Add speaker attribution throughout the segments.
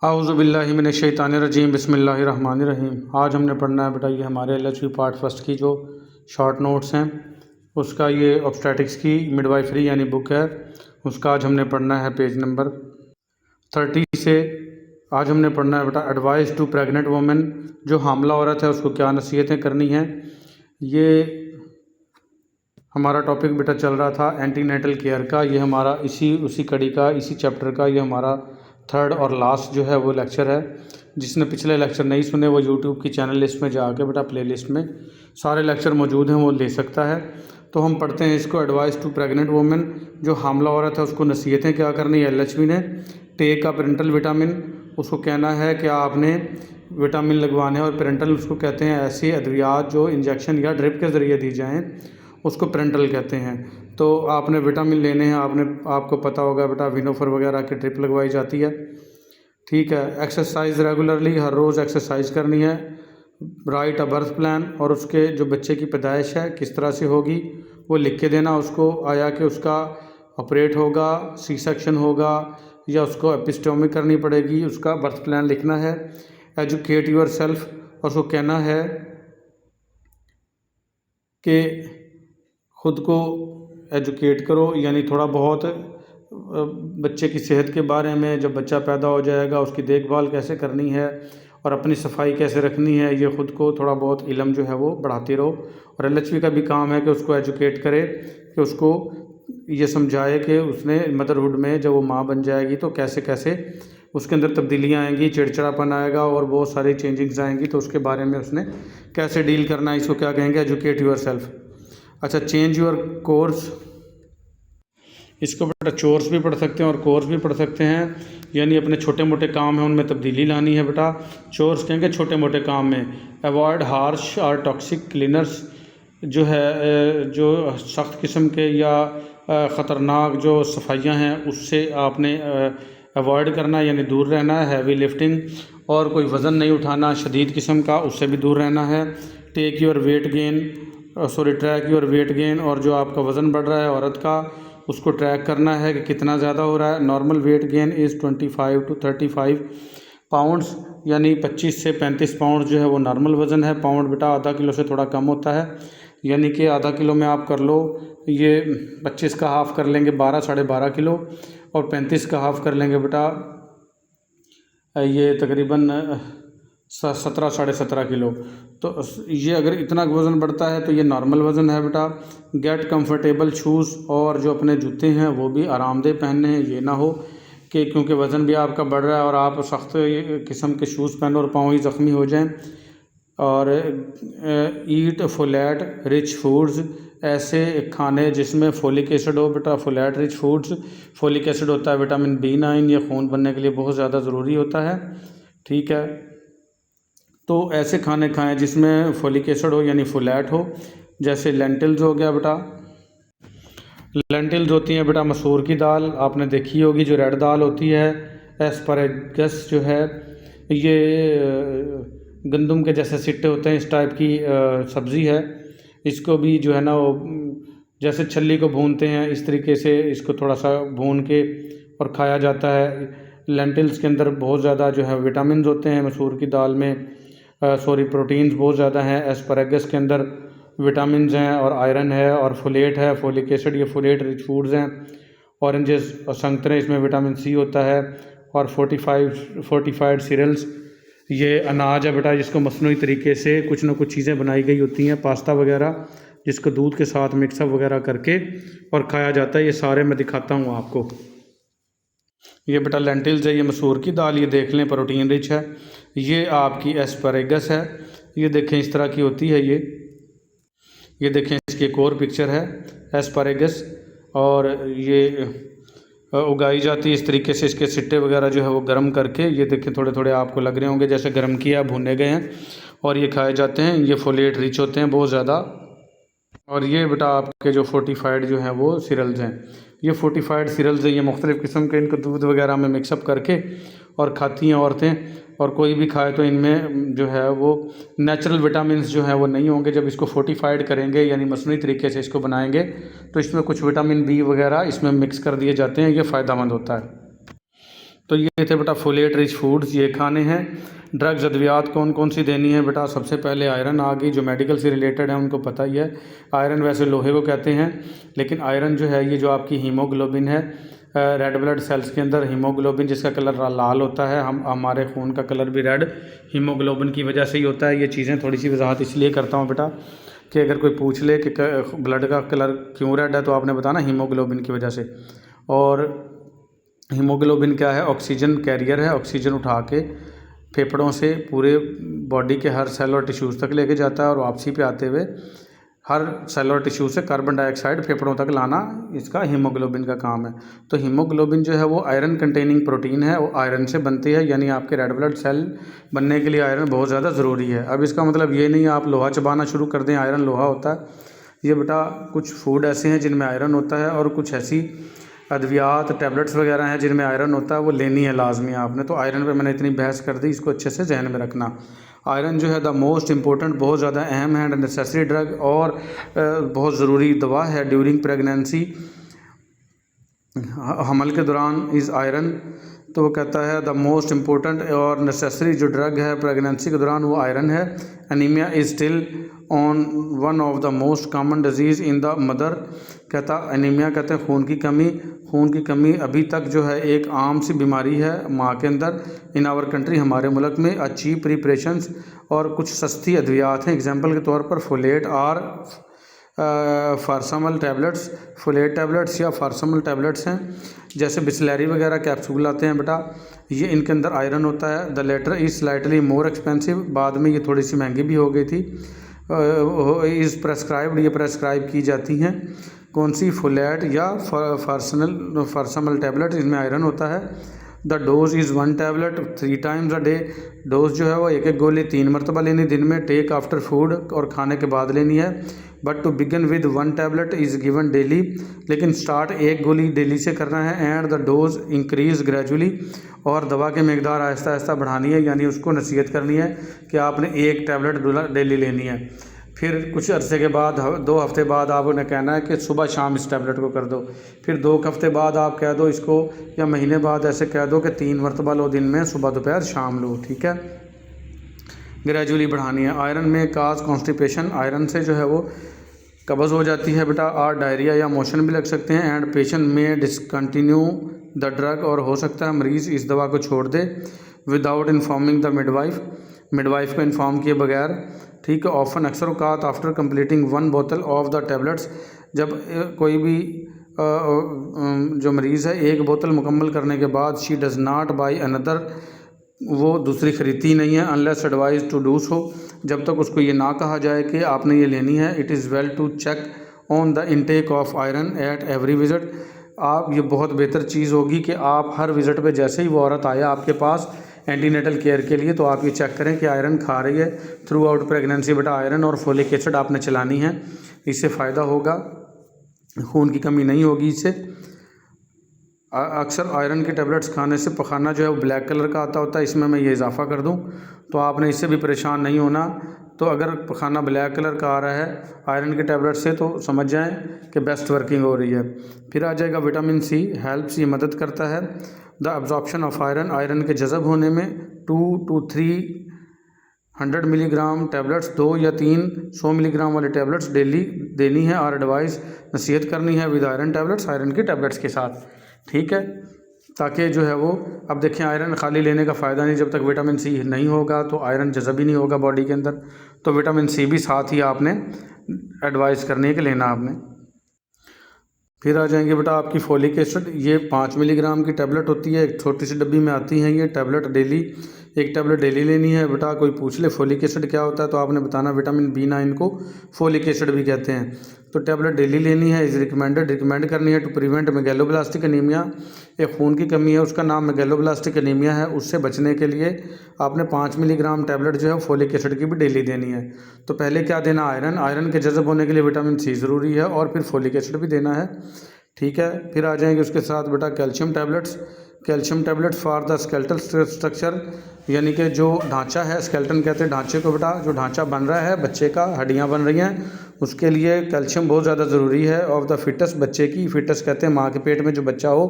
Speaker 1: आऊज़ुबिल्लाहिमिनश्शैतानिर्रजीम बिस्मिल्लाहिर्रहमानिर्रहीम। आज हमने पढ़ना है बेटा ये हमारे LHV पार्ट फर्स्ट की जो शॉर्ट नोट्स हैं उसका ये ऑब्स्टेटिक्स की मिडवाइफरी यानी बुक है, उसका आज हमने पढ़ना है पेज नंबर 30 से। आज हमने पढ़ना है बेटा एडवाइस टू प्रेग्नेंट वुमेन, जो हामला औरत है उसको क्या नसीहतें करनी हैं। ये हमारा टॉपिक बेटा चल रहा था एंटीनेटल केयर का। ये हमारा उसी कड़ी का, इसी चैप्टर का ये हमारा थर्ड और लास्ट जो है वो लेक्चर है। जिसने पिछले लेक्चर नहीं सुने वो यूट्यूब की चैनल लिस्ट में जाके बेटा प्ले लिस्ट में सारे लेक्चर मौजूद हैं, वो ले सकता है। तो हम पढ़ते हैं इसको। एडवाइस टू प्रेग्नेंट वुमेन, जो हामला औरत है उसको नसीहतें क्या करनी है। LHV ने टेक का पेरेंटल विटामिन, उसको कहना है कि आपने विटामिन लगवाने हैं। और पेरेंटल उसको कहते हैं ऐसी अद्वियात जो इंजेक्शन या ड्रिप के ज़रिए दी जाएँ, उसको पेरेंटल कहते हैं। तो आपने विटामिन लेने हैं, आपको पता होगा बेटा विनोफर वगैरह की ड्रिप लगवाई जाती है, ठीक है। एक्सरसाइज रेगुलरली, हर रोज़ एक्सरसाइज करनी है। राइट अ बर्थ प्लान, और उसके जो बच्चे की पैदाइश है किस तरह से होगी वो लिख के देना उसको। आया कि उसका ऑपरेट होगा, सी सेक्शन होगा या उसको एपिस्टोमी करनी पड़ेगी, उसका बर्थ प्लान लिखना है। एजुकेट यूर सेल्फ, और उसको कहना है कि ख़ुद को एजुकेट करो, यानी थोड़ा बहुत बच्चे की सेहत के बारे में, जब बच्चा पैदा हो जाएगा उसकी देखभाल कैसे करनी है और अपनी सफाई कैसे रखनी है, ये ख़ुद को थोड़ा बहुत इल्म जो है वो बढ़ाती रहो। और LHV का भी काम है कि उसको एजुकेट करे, कि उसको ये समझाए कि उसने मदरहुड में जब वो माँ बन जाएगी तो कैसे कैसे उसके अंदर तब्दीलियाँ आएंगी, चिड़चिड़ापन आएगा और बहुत सारी चेंजिंग्स आएंगी, तो उसके बारे में उसने कैसे डील करना है। इसको क्या कहेंगे, एजुकेट यूर सेल्फ। अच्छा, चेंज यूर कोर्स, इसको बेटा चोर्स भी पढ़ सकते हैं और कोर्स भी पढ़ सकते हैं, यानी अपने छोटे मोटे काम हैं उनमें तब्दीली लानी है बेटा। चोर्स कहेंगे छोटे मोटे काम में। अवॉइड हार्श और टॉक्सिक क्लीनर्स, जो है जो सख्त किस्म के या ख़तरनाक जो सफाइयाँ हैं उससे आपने अवॉइड करना, यानी दूर रहना है। हैवी लिफ्टिंग, और कोई वज़न नहीं उठाना शदीद किस्म का, उससे भी दूर रहना है। Take your weight gain, track your weight gain, और जो आपका वज़न बढ़ रहा है औरत का उसको ट्रैक करना है कि कितना ज़्यादा हो रहा है। Normal weight gain is 25 to 35 pounds, यानी 25 से 35 पाउंड जो है वो नॉर्मल वज़न है। पाउंड बेटा आधा किलो से थोड़ा कम होता है, यानी कि आधा किलो में आप कर लो, ये 25 का हाफ़ कर लेंगे 12 साढ़े 12 किलो, और 35 का हाफ़ कर लेंगे बेटा ये तकरीबन 17 साढ़े 17 किलो। तो ये अगर इतना वज़न बढ़ता है तो ये नॉर्मल वज़न है बेटा। गेट कंफर्टेबल शूज़, और जो अपने जूते हैं वो भी आरामदेह पहनने हैं। ये ना हो कि क्योंकि वज़न भी आपका बढ़ रहा है और आप सख्त किस्म के शूज़ पहनो और पाँव ही ज़ख्मी हो जाएं। और ईट फोलेट रिच फूड्स, ऐसे खाने जिसमें फोलिक एसिड हो बेटा। Folate rich foods, folic acid होता है विटामिन B9, ये खून बनने के लिए बहुत ज़्यादा ज़रूरी होता है, ठीक है। तो ऐसे खाने खाएं जिसमें फोलिक एसिड हो यानी फोलेट हो, जैसे लेंटिल्स हो गया बेटा। लेंटिल्स होती हैं बेटा मसूर की दाल, आपने देखी होगी, जो रेड दाल होती है। एस्परेगस जो है ये गंदम के जैसे सिट्टे होते हैं, इस टाइप की सब्ज़ी है। इसको भी जो है ना वो जैसे छल्ली को भूनते हैं इस तरीके से इसको थोड़ा सा भून के और खाया जाता है। लेंटिल्स के अंदर बहुत ज़्यादा जो है विटामिन होते हैं, मसूर की दाल में प्रोटीन्स बहुत ज़्यादा हैं। एस्परेगस के अंदर विटामिन्स हैं और आयरन है और फोलेट है, फोलिक एसिड, ये फोलेट रिच फूड्स हैं। ऑरेंजेस और संतरे, इसमें विटामिन C होता है। और फोर्टिफाइड सीरियल्स, ये अनाज है बेटा जिसको मसनूई तरीके से कुछ ना कुछ चीज़ें बनाई गई होती हैं, पास्ता वगैरह, जिसको दूध के साथ मिक्सअप वगैरह करके और खाया जाता है। ये सारे मैं दिखाता हूँ आपको। ये बेटा लेंटिल्स है, ये मसूर की दाल, ये देख लें प्रोटीन रिच है। ये आपकी एस्परेगस है, ये देखें इस तरह की होती है। ये देखें इसकी एक और पिक्चर है एस्परेगस, और ये उगाई जाती है इस तरीके से। इसके सिट्टे वगैरह जो है वो गर्म करके, ये देखें थोड़े थोड़े आपको लग रहे होंगे जैसे गर्म किया, भुने गए हैं, और ये खाए जाते हैं। ये फोलेट रिच होते हैं बहुत ज़्यादा। और ये बेटा आपके जो फोर्टिफाइड जो हैं वो सीरियल्स हैं, ये फोर्टिफाइड सीरियल्स हैं, ये मुख्तलिफ़ किस्म के, इनको दूध वगैरह में मिक्सअप करके और खाती हैं औरतें। और कोई भी खाए तो इनमें जो है वो नेचुरल विटामिन्स जो हैं वो नहीं होंगे। जब इसको फोर्टिफाइड करेंगे यानी मसनूई तरीके से इसको बनाएंगे तो इसमें कुछ विटामिन B वगैरह इसमें मिक्स कर दिए जाते हैं, ये फ़ायदेमंद होता है। तो ये थे बेटा फोलेट रिच फूड्स, ये खाने हैं। ड्रग्स अद्वियात कौन कौन सी देनी है बेटा? सबसे पहले आयरन आ गई, जो मेडिकल से रिलेटेड है उनको पता ही है। आयरन वैसे लोहे को कहते हैं, लेकिन आयरन जो है ये जो आपकी हीमोग्लोबिन है, रेड ब्लड सेल्स के अंदर हीमोग्लोबिन जिसका कलर लाल होता है, हमारे खून का कलर भी रेड हीमोग्लोबिन की वजह से ही होता है। ये चीज़ें थोड़ी सी वजाहत इसलिए करता हूँ बेटा कि अगर कोई पूछ ले कि ब्लड का कलर क्यों रेड है, तो आपने बताना हीमोग्लोबिन की वजह से। और हीमोग्लोबिन क्या है? ऑक्सीजन कैरियर है, ऑक्सीजन उठा के फेफड़ों से पूरे बॉडी के हर सेल और टिश्यूज़ तक लेके जाता है, और वापसी पे आते हुए हर सेल और टिश्यू से कार्बन डाइऑक्साइड फेफड़ों तक लाना इसका हीमोग्लोबिन का काम है। तो हीमोग्लोबिन जो है वो आयरन कंटेनिंग प्रोटीन है, वो आयरन से बनती है, यानी आपके रेड ब्लड सेल बनने के लिए आयरन बहुत ज़्यादा ज़रूरी है। अब इसका मतलब ये नहीं आप लोहा चबाना शुरू कर दें, आयरन लोहा होता है। ये बेटा कुछ फूड ऐसे हैं जिनमें आयरन होता है, और कुछ ऐसी अद्वियात टैबलेट्स वगैरह हैं जिनमें आयरन होता है, वो लेनी है लाजमी आपने। तो आयरन पे मैंने इतनी बहस कर दी, इसको अच्छे से जहन में रखना। आयरन जो है द मोस्ट इम्पोर्टेंट, बहुत ज़्यादा अहम है, नेसेसरी ड्रग, और बहुत ज़रूरी दवा है ड्यूरिंग प्रेगनेंसी, हमल के दौरान इज़ आयरन। तो वो कहता है द मोस्ट इम्पोर्टेंट और नेसेसरी जो ड्रग है प्रेगनेंसी के दौरान वो आयरन है। Anaemia is still on one of the most common disease in the mother. कहता एनीमिया कहते हैं खून की कमी। खून की कमी अभी तक जो है एक आम सी बीमारी है माँ के अंदर, इन आवर कंट्री, हमारे मुल्क में। चीप प्रिपरेशंस और कुछ सस्ती अद्वियात हैं, एग्जांपल के तौर पर फोलेट और फार्सामल टैबलेट्स, फोलेट टैबलेट्स या फार्सामल टैबलेट्स हैं, जैसे बिस्लैरी वगैरह कैप्सूल आते हैं बेटा, ये इनके अंदर आयरन होता है। The latter is slightly more expensive, बाद में ये थोड़ी सी महंगी भी हो गई थी। इज़ प्रेस्क्राइब्ड, ये प्रेस्क्राइब की जाती हैं। कौन सी? फोलेट या फार्सामल टैबलेट, इसमें आयरन होता है। The dose is 1 tablet 3 times a day. Dose जो है वो एक गोली 3 मरतबा लेनी दिन में, टेक आफ्टर फूड, और खाने के बाद लेनी है। But to begin with 1 tablet is given daily, लेकिन स्टार्ट एक गोली डेली से करना है। And the dose increase gradually, और दवा की मकदार आहिस्ता आहिस्ता बढ़ानी है, यानी उसको नसीहत करनी है कि आपने 1 टैबलेट डेली लेनी है। फिर कुछ अरसे के बाद 2 हफ्ते बाद आप उन्हें कहना है कि सुबह शाम इस टैबलेट को कर दो। फिर 2 हफ्ते बाद आप कह दो इसको, या महीने बाद ऐसे कह दो कि 3 मरतबा लो दिन में, सुबह दोपहर शाम लो, ठीक है। ग्रेजुअली बढ़ानी है। आयरन में काज कॉन्स्टिपेशन, आयरन से जो है वो कब्ज़ हो जाती है बेटा, और डायरिया या मोशन भी लग सकते हैं। एंड पेशेंट में डिसकंटिन्यू द ड्रग, और हो सकता है मरीज़ इस दवा को छोड़ दे विदाउट इन्फॉर्मिंग द मिडवाइफ को इन्फॉर्म किए बगैर, ठीक है। ऑफन अक्सर औकात आफ्टर कंप्लीटिंग 1 बोतल ऑफ द टैबलेट्स, जब कोई भी जो मरीज़ है 1 बोतल मुकम्मल करने के बाद, she does not buy another, वो दूसरी ख़रीदती नहीं है, unless advise to do so, जब तक उसको ये ना कहा जाए कि आपने ये लेनी है। It is well to check on the intake of iron at every visit. आप, ये बहुत बेहतर चीज़ होगी कि आप हर विज़िट पे, जैसे ही वो औरत आए आपके पास एंटीनेटल केयर के लिए, तो आप ये चेक करें कि आयरन खा रही है थ्रू आउट प्रेगनेंसी। बेटा आयरन और फोलिक एसिड आपने चलानी है, इससे फ़ायदा होगा, खून की कमी नहीं होगी इससे। अक्सर आयरन की टैबलेट्स खाने से पखाना जो है वो ब्लैक कलर का आता होता है, इसमें मैं ये इजाफ़ा कर दूं, तो आपने इससे भी परेशान नहीं होना। तो अगर पखाना ब्लैक कलर का आ रहा है आयरन की टैबलेट से, तो समझ जाएं कि बेस्ट वर्किंग हो रही है। फिर आ जाएगा विटामिन सी, हेल्प्स, ये मदद करता है the absorption of iron, iron के जज़ब होने में। 2 to 300 मिलीग्राम टैबलेट्स, 2 या 3 100 मिलीग्राम वाले टैबलेट्स डेली देनी है, और एडवाइस, नसीहत करनी है विद आयरन टैबलेट्स, आयरन की टैबलेट्स के साथ, ठीक है, ताकि जो है वो, अब देखें आयरन खाली लेने का फ़ायदा नहीं, जब तक विटामिन सी नहीं होगा तो आयरन जज़ब ही नहीं होगा बॉडी के अंदर। तो विटामिन सी भी साथ ही आपने एडवाइस करनी है कि लेना आपने। फिर आ जाएंगे बेटा आपकी फोलिक एसिड, ये 5 मिलीग्राम की टैबलेट होती है, एक छोटी सी डब्बी में आती है ये टैबलेट, डेली 1 टैबलेट डेली लेनी है बेटा। कोई पूछ ले फोलिक एसिड क्या होता है, तो आपने बताना विटामिन B9 को फोलिक एसिड भी कहते हैं। तो टैबलेट डेली लेनी है, इज़ रिकमेंड करनी है टू प्रिवेंट मेगैलोब्लास्टिक एनीमिया, एक खून की कमी है उसका नाम मेगैलोब्लास्टिक एनीमिया है, उससे बचने के लिए आपने 5 मिलीग्राम टैबलेट जो है फोलिक एसिड की भी डेली देनी है। तो पहले क्या देना? आयरन के जज़ब होने के लिए विटामिन सी ज़रूरी है, और फिर फोलिक एसिड भी देना है, ठीक है। फिर आ जाएंगे उसके साथ बेटा calcium tablets, calcium tablets for the skeletal structure, यानी कि जो ढांचा है, स्केलेटन कहते हैं ढांचे को बेटा, जो ढांचा बन रहा है बच्चे का, हड्डियां बन रही हैं, उसके लिए कैल्शियम बहुत ज़्यादा ज़रूरी है। ऑफ द फिटस, बच्चे की, फिटस कहते हैं माँ के पेट में जो बच्चा हो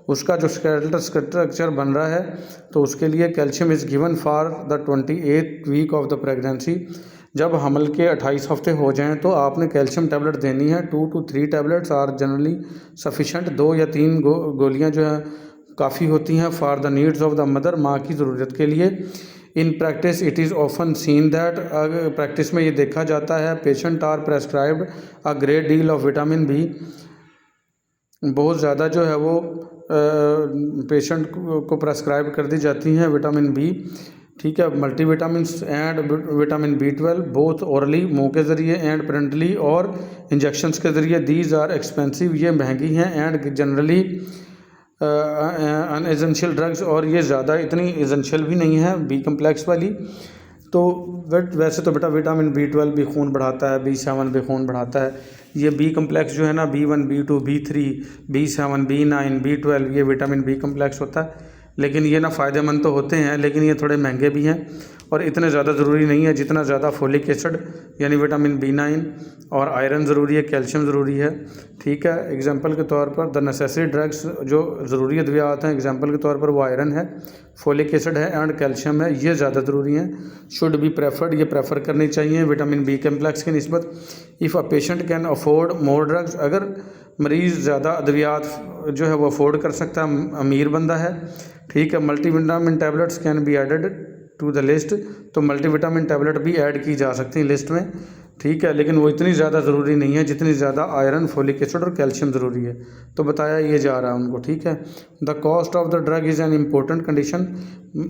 Speaker 1: उसका जो स्केलेटल स्ट्रक्चर बन रहा है, तो उसके लिए calcium is given for the 28th week of the pregnancy. जब हमल के 28 हफ्ते हो जाएं तो आपने कैल्शियम टैबलेट देनी है। 2 to 3 tablets are generally sufficient, 2 या 3 गोलियाँ जो हैं काफ़ी होती हैं for the needs of the mother, माँ की ज़रूरत के लिए। In practice it is often seen that, practice में ये देखा जाता है, patient are prescribed a great deal of vitamin B, बहुत ज़्यादा जो है वो पेशेंट को प्रेस्क्राइब कर दी जाती हैं विटामिन बी, ठीक है, multivitamin and vitamin B12 both orally, मुंह के ज़रिए, एंड पेरेंटली और इंजेक्शंस के ज़रिए। दीज आर एक्सपेंसिव, ये महंगी हैं, एंड जनरली अनएसेंशियल ड्रग्स, और ये ज़्यादा इतनी एसेंशियल भी नहीं है बी कम्प्लेक्स वाली। तो वैसे तो बेटा विटामिन B12 भी खून बढ़ाता है, B7 भी खून बढ़ाता है, ये बी कम्प्लेक्स जो है ना B1 B2 B3 B7 B9 B12 ये विटामिन बी कम्प्लेक्स होता है। लेकिन ये ना फ़ायदेमंद तो होते हैं, लेकिन ये थोड़े महंगे भी हैं और इतने ज़्यादा ज़रूरी नहीं है जितना ज़्यादा फोलिक एसिड यानी विटामिन B9 और आयरन ज़रूरी है, कैल्शियम ज़रूरी है, ठीक है। एग्जांपल के तौर पर द नेसेसरी ड्रग्स, जो ज़रूरी अद्वियात हैं, एग्जांपल के तौर पर वो आयरन है, फोलिक एसिड है एंड कैल्शियम है, ये ज़्यादा ज़रूरी हैं। शुड बी प्रेफर्ड, ये प्रेफर करनी चाहिए विटामिन बी कम्प्लेक्स की निस्बत। If a patient can afford more drugs, अगर मरीज़ ज़्यादा अद्वियात जो है वो अफोर्ड कर सकता है, अमीर बंदा है, ठीक है। Multivitamin tablets can be added to the list, तो मल्टीविटामिन टैबलेट भी ऐड की जा सकती हैं लिस्ट में, ठीक है, लेकिन वो इतनी ज़्यादा ज़रूरी नहीं है जितनी ज़्यादा आयरन, फोलिक एसिड और कैल्शियम ज़रूरी है, तो बताया ये जा रहा है उनको, ठीक है। The cost of the drug is an important condition,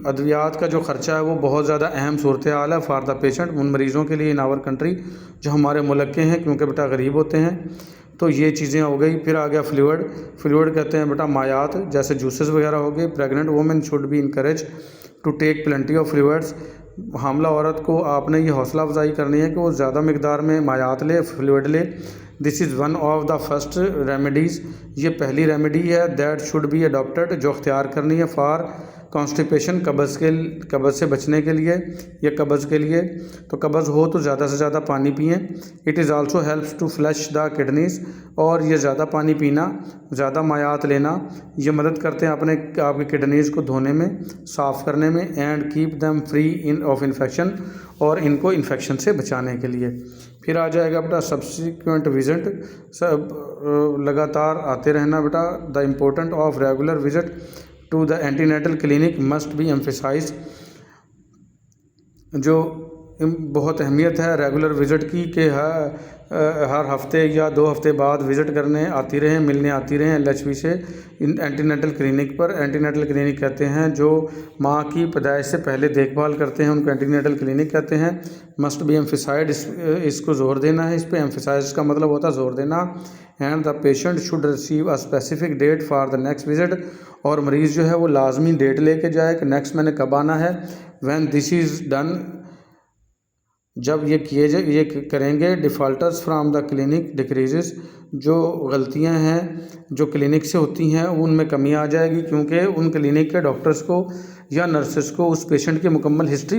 Speaker 1: अद्वियात का जो खर्चा है वो बहुत ज़्यादा अहम सूरत हाल है फॉर द पेशेंट, उन मरीज़ों के लिए इन आवर कंट्री जो हमारे मुल्क के हैं, क्योंकि बेटा गरीब होते हैं। तो ये चीज़ें हो गई। फिर आ गया फ्लूइड, फ्लूइड कहते हैं बेटा मायात, जैसे जूसेस वगैरह हो गए। Pregnant women should be encourage to take plenty of fluids, हामला औरत को आपने ये हौसला अफजाई करनी है कि वो ज़्यादा मकदार में मायात ले, फ्लूइड ले। This is one of the first remedies, ये पहली रेमेडी है दैट शुड बी अडॉप्टेड, जो अख्तियार करनी है फॉर कॉन्स्टिपेशन, कब्ज़ से बचने के लिए या कब्ज़ के लिए। तो कब्ज़ हो तो ज़्यादा से ज़्यादा पानी पिएँ। It is also helps to flush the kidneys, और ये ज़्यादा पानी पीना, ज़्यादा मायात लेना, ये मदद करते हैं आपके किडनीज़ को धोने में, साफ़ करने में, and keep them free in of infection, और इनको इन्फेक्शन से बचाने के लिए। फिर आ जाएगा बेटा सब्सिक्वेंट विजिट, सब लगातार आते रहना बेटा। The important of regular visit to the antenatal clinic must be emphasize, जो बहुत अहमियत है रेगुलर विज़िट की कि हर हफ्ते या 2 हफ्ते बाद विज़िट करने आती रहें, मिलने आती रहें LHV से एंटीनेटल क्लिनिक पर। एंटीनेटल क्लिनिक कहते हैं जो माँ की पैदाइश से पहले देखभाल करते हैं, उनको एंटीनेटल क्लिनिक कहते हैं। मस्ट बी एम्फेसाइड, इसको ज़ोर देना है, इस पर एम्फेसाइज का मतलब होता है ज़ोर देना। And the patient should receive a specific date for the next visit, और मरीज़ जो है वो लाजमी डेट लेके जाए कि नेक्स्ट मैंने कब आना है। व्हेन दिस इज़ डन, जब ये करेंगे, defaulters from the clinic decreases, जो गलतियां हैं जो क्लिनिक से होती हैं उनमें कमी आ जाएगी, क्योंकि उन क्लिनिक के डॉक्टर्स को या नर्सेस को उस पेशेंट की मुकम्मल हिस्ट्री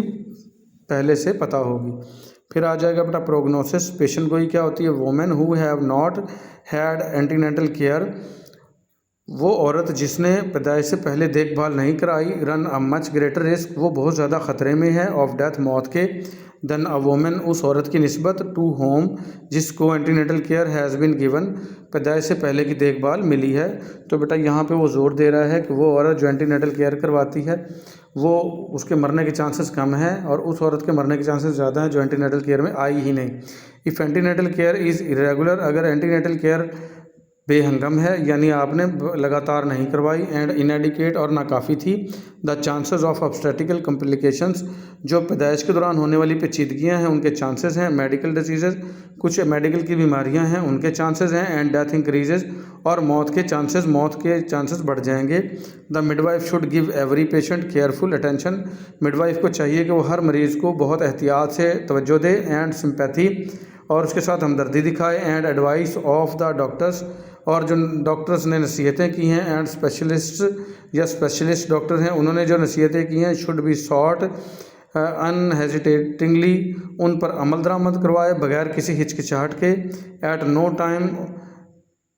Speaker 1: पहले से पता होगी। फिर आ जाएगा बेटा प्रोग्नोसिस, पेशेंट गोई क्या होती है। Women who have not had antenatal care, वो औरत जिसने पैदाइश से पहले देखभाल नहीं कराई, run a much greater risk, वो बहुत ज़्यादा ख़तरे में है ऑफ डेथ, मौत के, देन अ वोमेन, उस औरत की निस्बत, टू होम, जिसको antenatal care has been given, पैदाइश से पहले की देखभाल मिली है। तो बेटा यहाँ पे वो ज़ोर दे रहा है कि वो औरत जो एंटीनेटल केयर करवाती है वो उसके मरने के चांसेस कम हैं, और उस औरत के मरने के चांसेस ज़्यादा हैं जो एंटीनेटल केयर में आई ही नहीं। If antenatal care is irregular, अगर एंटीनेटल केयर बेहंगम है यानी आपने लगातार नहीं करवाई, एंड इनएडिकेट, और नाकाफ़ी थी, the chances of obstetrical complications, जो पैदाइश के दौरान होने वाली पेचीदगियां हैं उनके चांसेस हैं, मेडिकल डिजीज़, कुछ मेडिकल की बीमारियां हैं उनके चांसेस हैं, एंड डेथ इंक्रीजेज, और मौत के चांसेस बढ़ जाएंगे। The midwife should give every patient careful attention, midwife को चाहिए कि वो हर मरीज़ को बहुत एहतियात से तवज्जो दे, एंड सिंपैथी, और उसके साथ हमदर्दी दिखाए, and advice of the doctors, और जो डॉक्टर्स ने नसीहतें की हैं एंड स्पेशलिस्ट या स्पेशलिस्ट डॉक्टर हैं, उन्होंने जो नसीहतें की हैं, शुड बी सॉट अनहेजिटेटिंगली, उन पर अमल दरामद करवाए बगैर किसी हिचकिचाहट के। एट नो टाइम,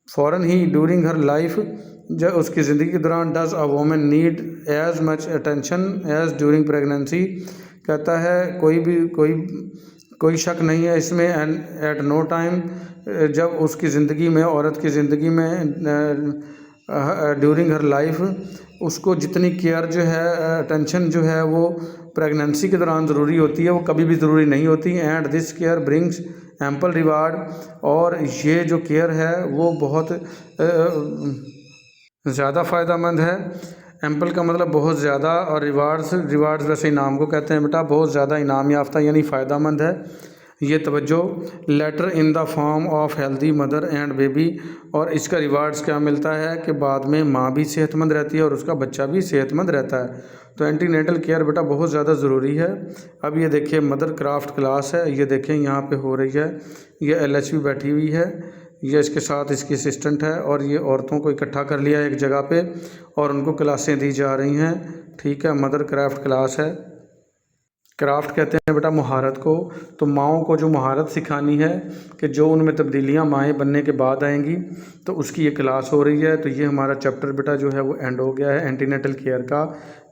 Speaker 1: फ़ौरन ही, ड्यूरिंग हर लाइफ, जब उसकी ज़िंदगी के दौरान, does a women need as much attention as during pregnancy, कहता है कोई शक नहीं है इसमें। एंड एट नो टाइम, जब उसकी ज़िंदगी में, औरत की ज़िंदगी में, ड्यूरिंग हर लाइफ, उसको जितनी केयर जो है, अटेंशन जो है वो प्रेगनेंसी के दौरान ज़रूरी होती है, वो कभी भी ज़रूरी नहीं होती। And this care brings ample reward, और ये जो केयर है वो बहुत ज़्यादा फ़ायदेमंद है। एम्पल का मतलब बहुत ज़्यादा, और रिवार्ड्स वैसे इनाम को कहते हैं बेटा, बहुत ज़्यादा इनाम याफ्ता यानी फ़ायदेमंद है। ये तवज्जो, later in the form of healthy mother and baby, और इसका रिवार्ड्स क्या मिलता है कि बाद में माँ भी सेहतमंद रहती है और उसका बच्चा भी सेहतमंद रहता है। तो एंटीनेटल केयर बेटा बहुत ज़्यादा ज़रूरी है। अब ये देखिए मदर क्राफ्ट क्लास है, ये देखें यहाँ पे हो रही है, ये LHV बैठी हुई है, ये इसके साथ इसकी असिस्टेंट है, और ये औरतों को इकट्ठा कर लिया है एक जगह पे और उनको क्लासें दी जा रही हैं। ठीक है, मदर क्राफ्ट क्लास है। क्राफ्ट कहते हैं बेटा महारत को, तो माँओं को जो महारत सिखानी है कि जो उनमें तब्दीलियाँ माएँ बनने के बाद आएंगी, तो उसकी ये क्लास हो रही है। तो ये हमारा चैप्टर बेटा जो है वो एंड हो गया है एंटीनेटल केयर का।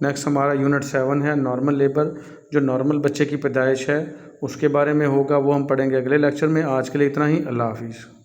Speaker 1: नेक्स्ट हमारा यूनिट 7 है नॉर्मल लेबर, जो नॉर्मल बच्चे की पैदाइश है उसके बारे में होगा, वो हम पढ़ेंगे अगले लेक्चर में। आज के लिए इतना ही, अल्लाह हाफिज़।